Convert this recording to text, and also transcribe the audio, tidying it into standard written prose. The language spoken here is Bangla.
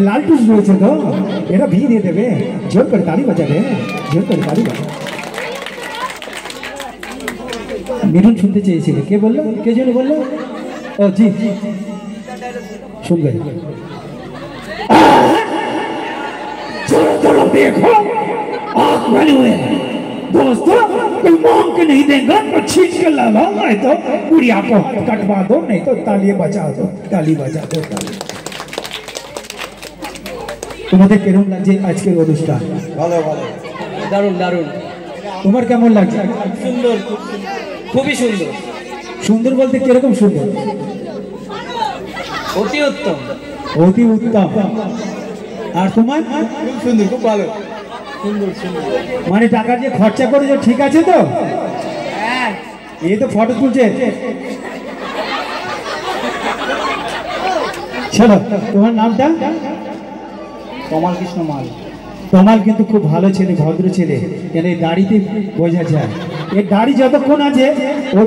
লালটুস রয়েছে তো, এরা বিয়ে দিয়ে দেবে। জোর করে তালি বাজাবে, জোর করে তালি বাজাবে। মিঠুন শুনতে চেয়েছিলে, কে বললো, কে যেন বললো? ও জি, শুনবে। चलो चलो देखो, आँख बनी हुई है दोस्तों, कोई मांग के नहीं देगा तो छीन के लगा, नहीं तो बुढ़िया को हाथ कटवा दो, नहीं तो ताली बजा दो, ताली बजा दो। তোমাদের কেমন লাগছে আজকের অনুষ্ঠান? ভালো ভালো, দারুণ দারুণ। তোমার কেমন লাগছে? সুন্দর, খুবই সুন্দর। সুন্দর বলতে কিরকম সুন্দর? অতি উত্তম। অতি উত্তম। আর তোমার? খুব সুন্দর, খুব ভালো, সুন্দর সুন্দর। মানে টাকা যে খরচা করেছো ঠিক আছে তো? হ্যাঁ, এই তো ফটো তুলছে। চলো, তোমার নামটা? কমল কৃষ্ণ মাল। তমাল কিন্তু খুব ভালো ছেলে, ভদ্র ছেলে, কেন এই দাড়িতে বোঝা যায়। এর দাড়ি যতক্ষণ আছে ও